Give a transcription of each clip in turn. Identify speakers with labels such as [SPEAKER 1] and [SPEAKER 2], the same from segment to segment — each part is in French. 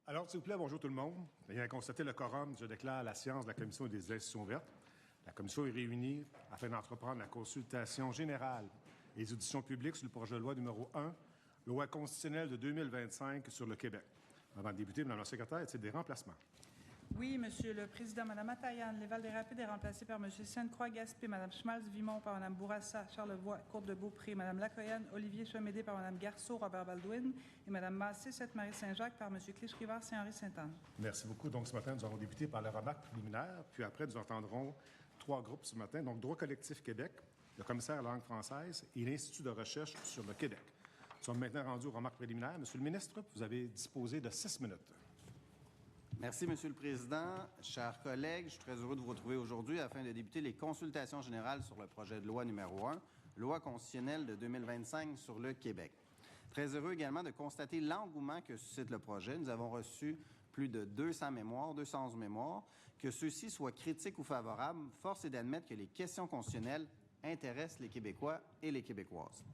[SPEAKER 1] Alors, s'il vous plaît, bonjour tout le monde. Ayant constaté le quorum, je déclare la séance de la Commission des institutions ouvertes. La Commission est réunie afin d'entreprendre la consultation générale et les auditions publiques sur le projet de loi numéro 1, loi constitutionnelle de 2025 sur le Québec. Avant de débuter, Mme la secrétaire, y a-t-il des remplacements?
[SPEAKER 2] Oui, Monsieur le Président. Mme Atayane, Léval-des-Rapides est remplacée par M. Sainte-Croix-Gaspé, Mme Schmalz-Vimont par Mme Bourassa, Charlevoix, Côte-de-Beaupré, Mme Lacoyane, Olivier Chemédé par Mme Garceau, Robert Baldwin et Mme Massé, Sainte-Marie-Saint-Jacques par M. Clich-Rivard, Saint-Henri-Sainte-Anne.
[SPEAKER 1] Merci beaucoup. Donc, ce matin, nous allons débuter par les remarques préliminaires, puis après, nous entendrons trois groupes ce matin. Donc, Droit collectif Québec, le commissaire à la langue française et l'Institut de recherche sur le Québec. Nous sommes maintenant rendus aux remarques préliminaires. Monsieur le ministre, vous avez disposé de 6 minutes.
[SPEAKER 3] Merci, Monsieur le Président. Chers collègues, je suis très heureux de vous retrouver aujourd'hui afin de débuter les consultations générales sur le projet de loi numéro 1, loi constitutionnelle de 2025 sur le Québec. Très heureux également de constater l'engouement que suscite le projet. Nous avons reçu plus de 200 mémoires, 211 mémoires. Que ceux-ci soient critiques ou favorables, force est d'admettre que les questions constitutionnelles intéressent les Québécois et les Québécoises.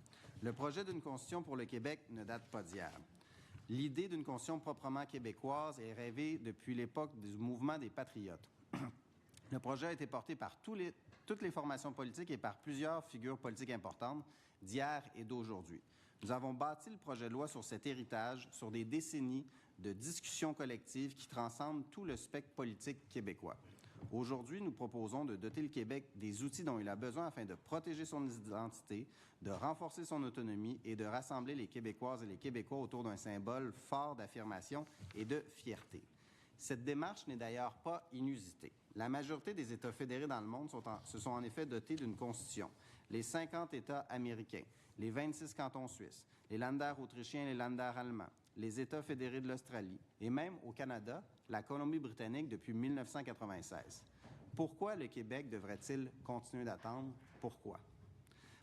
[SPEAKER 3] Le projet d'une constitution pour le Québec ne date pas d'hier. L'idée d'une constitution proprement québécoise est rêvée depuis l'époque du mouvement des Patriotes. Le projet a été porté par toutes les formations politiques et par plusieurs figures politiques importantes d'hier et d'aujourd'hui. Nous avons bâti le projet de loi sur cet héritage, sur des décennies de discussions collectives qui transcendent tout le spectre politique québécois. Aujourd'hui, nous proposons de doter le Québec des outils dont il a besoin afin de protéger son identité, de renforcer son autonomie et de rassembler les Québécoises et les Québécois autour d'un symbole fort d'affirmation et de fierté. Cette démarche n'est d'ailleurs pas inusitée. La majorité des États fédérés dans le monde se sont en effet dotés d'une constitution. Les 50 États américains, les 26 cantons suisses, les Länder autrichiens et les Länder allemands, les États fédérés de l'Australie et même au Canada, la Colombie-Britannique depuis 1996. Pourquoi le Québec devrait-il continuer d'attendre? Pourquoi?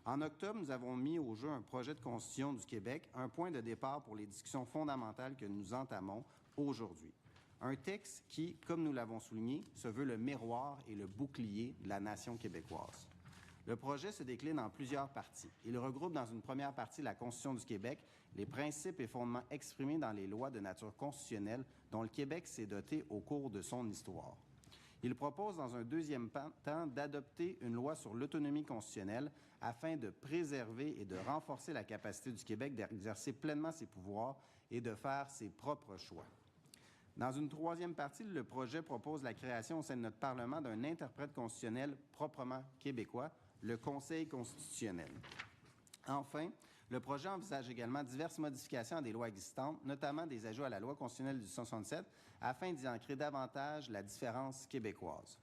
[SPEAKER 3] En octobre, nous avons mis au jeu un projet de constitution du Québec, un point de départ pour les discussions fondamentales que nous entamons aujourd'hui. Un texte qui, comme nous l'avons souligné, se veut le miroir et le bouclier de la nation québécoise. Le projet se décline en plusieurs parties. Il regroupe dans une première partie la Constitution du Québec, les principes et fondements exprimés dans les lois de nature constitutionnelle dont le Québec s'est doté au cours de son histoire. Il propose dans un deuxième temps d'adopter une loi sur l'autonomie constitutionnelle afin de préserver et de renforcer la capacité du Québec d'exercer pleinement ses pouvoirs et de faire ses propres choix. Dans une troisième partie, le projet propose la création au sein de notre Parlement d'un interprète constitutionnel proprement québécois, le Conseil constitutionnel. Enfin, le projet envisage également diverses modifications à des lois existantes, notamment des ajouts à la loi constitutionnelle du 1967, afin d'y ancrer davantage la différence québécoise.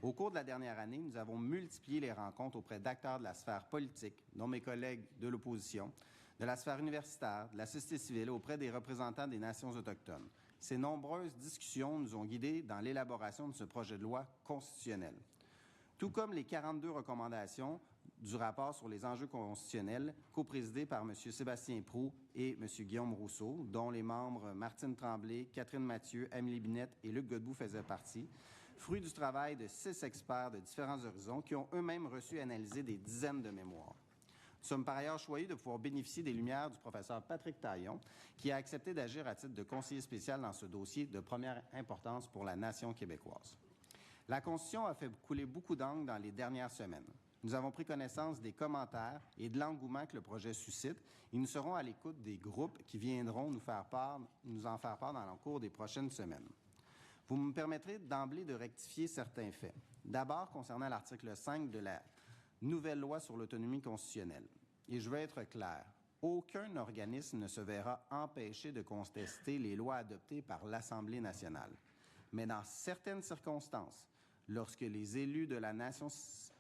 [SPEAKER 3] Au cours de la dernière année, nous avons multiplié les rencontres auprès d'acteurs de la sphère politique, dont mes collègues de l'opposition, de la sphère universitaire, de la société civile, auprès des représentants des nations autochtones. Ces nombreuses discussions nous ont guidés dans l'élaboration de ce projet de loi constitutionnel. Tout comme les 42 recommandations du rapport sur les enjeux constitutionnels, coprésidé par M. Sébastien Proulx et M. Guillaume Rousseau, dont les membres Martine Tremblay, Catherine Mathieu, Amélie Binette et Luc Godbout faisaient partie, fruit du travail de 6 experts de différents horizons qui ont eux-mêmes reçu et analysé des dizaines de mémoires. Nous sommes par ailleurs choyés de pouvoir bénéficier des lumières du professeur Patrick Taillon, qui a accepté d'agir à titre de conseiller spécial dans ce dossier de première importance pour la nation québécoise. La Constitution a fait couler beaucoup d'encre dans les dernières semaines. Nous avons pris connaissance des commentaires et de l'engouement que le projet suscite et nous serons à l'écoute des groupes qui viendront nous en faire part dans le cours des prochaines semaines. Vous me permettrez d'emblée de rectifier certains faits. D'abord, concernant l'article 5 de la nouvelle loi sur l'autonomie constitutionnelle. Et je veux être clair, aucun organisme ne se verra empêché de contester les lois adoptées par l'Assemblée nationale. Mais dans certaines circonstances, lorsque les élus de la nation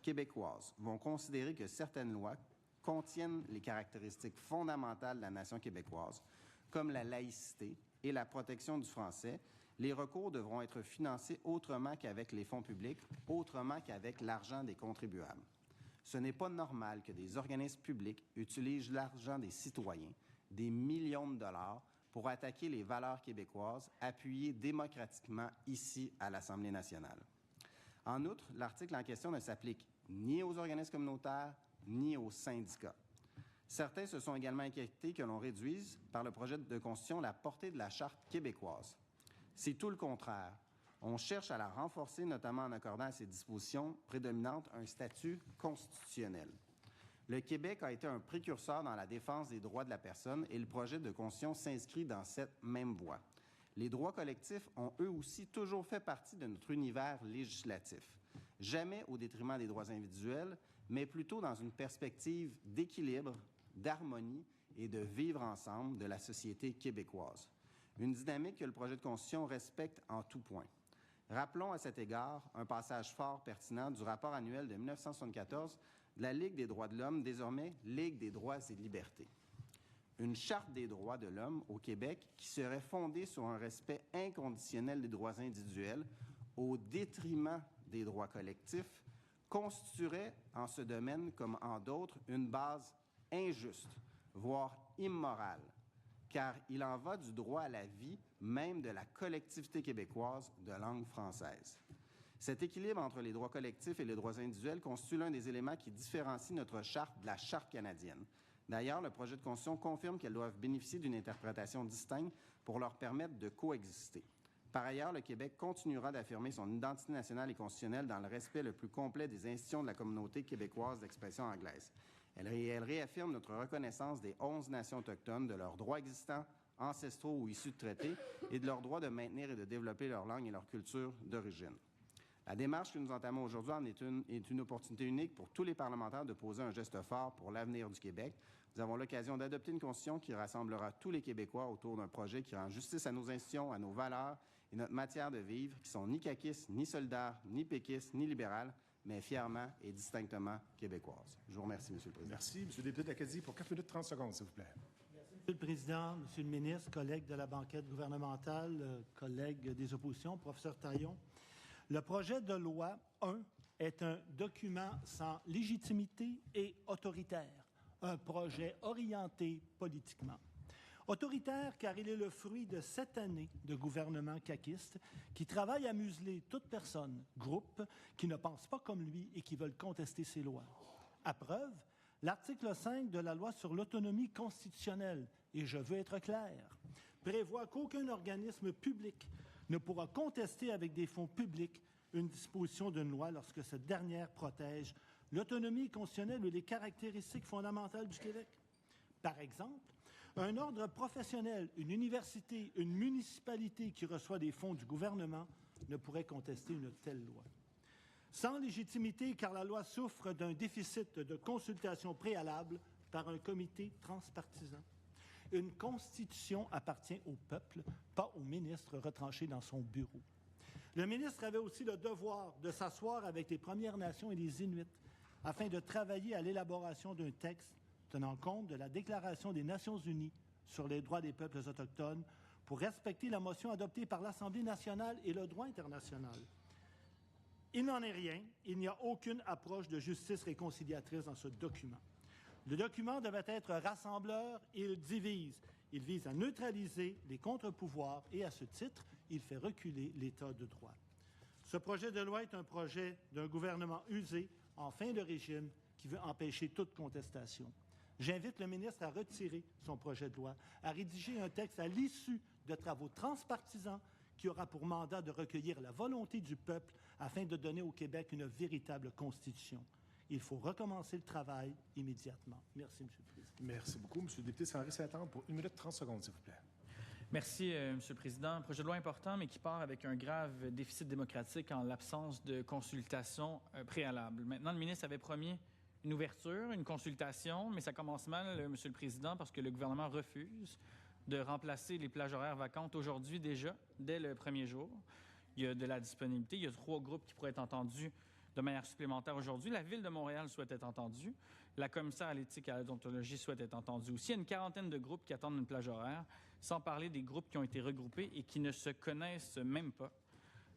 [SPEAKER 3] québécoise vont considérer que certaines lois contiennent les caractéristiques fondamentales de la nation québécoise, comme la laïcité et la protection du français, les recours devront être financés autrement qu'avec les fonds publics, autrement qu'avec l'argent des contribuables. Ce n'est pas normal que des organismes publics utilisent l'argent des citoyens, des millions de dollars, pour attaquer les valeurs québécoises appuyées démocratiquement ici à l'Assemblée nationale. En outre, l'article en question ne s'applique ni aux organismes communautaires ni aux syndicats. Certains se sont également inquiétés que l'on réduise, par le projet de constitution, la portée de la Charte québécoise. C'est tout le contraire. On cherche à la renforcer, notamment en accordant à ses dispositions prédominantes un statut constitutionnel. Le Québec a été un précurseur dans la défense des droits de la personne et le projet de constitution s'inscrit dans cette même voie. Les droits collectifs ont eux aussi toujours fait partie de notre univers législatif. Jamais au détriment des droits individuels, mais plutôt dans une perspective d'équilibre, d'harmonie et de vivre ensemble de la société québécoise. Une dynamique que le projet de constitution respecte en tout point. Rappelons à cet égard un passage fort pertinent du rapport annuel de 1974 de la Ligue des droits de l'homme, désormais Ligue des droits et libertés. Une charte des droits de l'homme au Québec qui serait fondée sur un respect inconditionnel des droits individuels au détriment des droits collectifs constituerait en ce domaine comme en d'autres une base injuste, voire immorale, car il en va du droit à la vie même de la collectivité québécoise de langue française. Cet équilibre entre les droits collectifs et les droits individuels constitue l'un des éléments qui différencie notre charte de la charte canadienne. D'ailleurs, le projet de constitution confirme qu'elles doivent bénéficier d'une interprétation distincte pour leur permettre de coexister. Par ailleurs, le Québec continuera d'affirmer son identité nationale et constitutionnelle dans le respect le plus complet des institutions de la communauté québécoise d'expression anglaise. Elle réaffirme notre reconnaissance des 11 nations autochtones, de leurs droits existants, ancestraux ou issus de traités, et de leur droit de maintenir et de développer leur langue et leur culture d'origine. La démarche que nous entamons aujourd'hui est une opportunité unique pour tous les parlementaires de poser un geste fort pour l'avenir du Québec. Nous avons l'occasion d'adopter une constitution qui rassemblera tous les Québécois autour d'un projet qui rend justice à nos institutions, à nos valeurs et notre matière de vivre, qui sont ni caquistes, ni solidaires, ni péquistes, ni libérales, mais fièrement et distinctement québécoises. Je vous remercie, M. le Président.
[SPEAKER 1] Merci. M. le député de l'Acadie, pour 4 minutes 30 secondes, s'il vous plaît.
[SPEAKER 4] Merci, M. le Président, M. le ministre, collègues de la banquette gouvernementale, collègues des oppositions, professeur Taillon. Le projet de loi 1 est un document sans légitimité et autoritaire, un projet orienté politiquement. Autoritaire car il est le fruit de 7 années de gouvernement caquiste qui travaille à museler toute personne, groupe, qui ne pense pas comme lui et qui veulent contester ses lois. À preuve, l'article 5 de la loi sur l'autonomie constitutionnelle, et je veux être clair, prévoit qu'aucun organisme public ne pourra contester avec des fonds publics une disposition d'une loi lorsque cette dernière protège l'autonomie constitutionnelle ou les caractéristiques fondamentales du Québec. Par exemple, un ordre professionnel, une université, une municipalité qui reçoit des fonds du gouvernement ne pourrait contester une telle loi. Sans légitimité, car la loi souffre d'un déficit de consultation préalable par un comité transpartisan. Une constitution appartient au peuple, pas au ministre retranché dans son bureau. Le ministre avait aussi le devoir de s'asseoir avec les Premières Nations et les Inuits afin de travailler à l'élaboration d'un texte tenant compte de la Déclaration des Nations unies sur les droits des peuples autochtones pour respecter la motion adoptée par l'Assemblée nationale et le droit international. Il n'en est rien, il n'y a aucune approche de justice réconciliatrice dans ce document. Le document devait être rassembleur et il divise. Il vise à neutraliser les contre-pouvoirs et, à ce titre, il fait reculer l'État de droit. Ce projet de loi est un projet d'un gouvernement usé, en fin de régime, qui veut empêcher toute contestation. J'invite le ministre à retirer son projet de loi, à rédiger un texte à l'issue de travaux transpartisans qui aura pour mandat de recueillir la volonté du peuple afin de donner au Québec une véritable constitution. Il faut recommencer le travail immédiatement. Merci, M. le Président.
[SPEAKER 1] Merci beaucoup. M. le député Henri Saint-Anne, pour 1 minute 30 secondes, s'il vous plaît.
[SPEAKER 5] Merci, M. le Président. Un projet de loi important, mais qui part avec un grave déficit démocratique en l'absence de consultation préalable. Maintenant, le ministre avait promis une ouverture, une consultation, mais ça commence mal, M. le Président, parce que le gouvernement refuse de remplacer les plages horaires vacantes aujourd'hui déjà, dès le premier jour. Il y a de la disponibilité. Il y a 3 groupes qui pourraient être entendus de manière supplémentaire aujourd'hui. La Ville de Montréal souhaite être entendue. La commissaire à l'éthique et à la déontologie souhaite être entendue aussi. Il y a une quarantaine de groupes qui attendent une plage horaire, sans parler des groupes qui ont été regroupés et qui ne se connaissent même pas.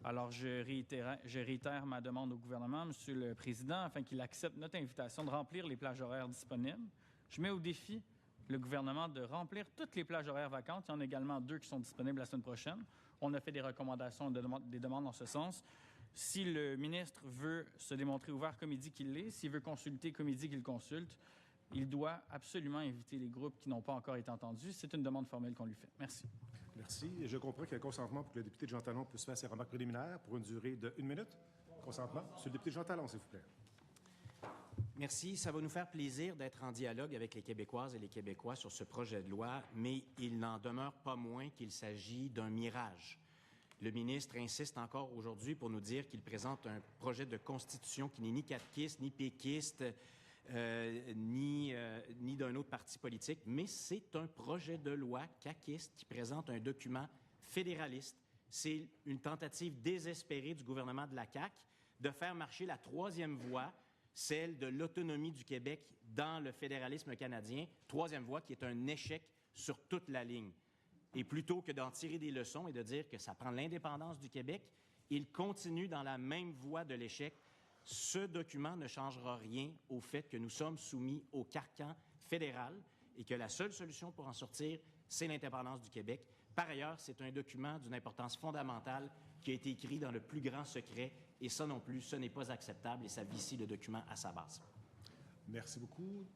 [SPEAKER 5] Alors, je réitère ma demande au gouvernement, M. le Président, afin qu'il accepte notre invitation de remplir les plages horaires disponibles. Je mets au défi le gouvernement de remplir toutes les plages horaires vacantes. Il y en a également 2 qui sont disponibles la semaine prochaine. On a fait des recommandations, des demandes en ce sens. Si le ministre veut se démontrer ouvert comme il dit qu'il l'est, s'il veut consulter comme il dit qu'il consulte, il doit absolument inviter les groupes qui n'ont pas encore été entendus. C'est une demande formelle qu'on lui fait. Merci.
[SPEAKER 1] Merci. Et je comprends qu'il y a un consentement pour que le député Jean Talon puisse faire ses remarques préliminaires pour une durée de 1 minute. Consentement. Monsieur le député Jean Talon, s'il vous plaît.
[SPEAKER 6] Merci. Ça va nous faire plaisir d'être en dialogue avec les Québécoises et les Québécois sur ce projet de loi, mais il n'en demeure pas moins qu'il s'agit d'un mirage. Le ministre insiste encore aujourd'hui pour nous dire qu'il présente un projet de constitution qui n'est ni caquiste, ni péquiste, ni d'un autre parti politique, mais c'est un projet de loi caquiste qui présente un document fédéraliste. C'est une tentative désespérée du gouvernement de la CAQ de faire marcher la troisième voie, celle de l'autonomie du Québec dans le fédéralisme canadien, troisième voie qui est un échec sur toute la ligne. Et plutôt que d'en tirer des leçons et de dire que ça prend l'indépendance du Québec, il continue dans la même voie de l'échec. Ce document ne changera rien au fait que nous sommes soumis au carcan fédéral et que la seule solution pour en sortir, c'est l'indépendance du Québec. Par ailleurs, c'est un document d'une importance fondamentale qui a été écrit dans le plus grand secret et ça non plus, ce n'est pas acceptable et ça vicie le document à sa base.
[SPEAKER 1] Merci beaucoup.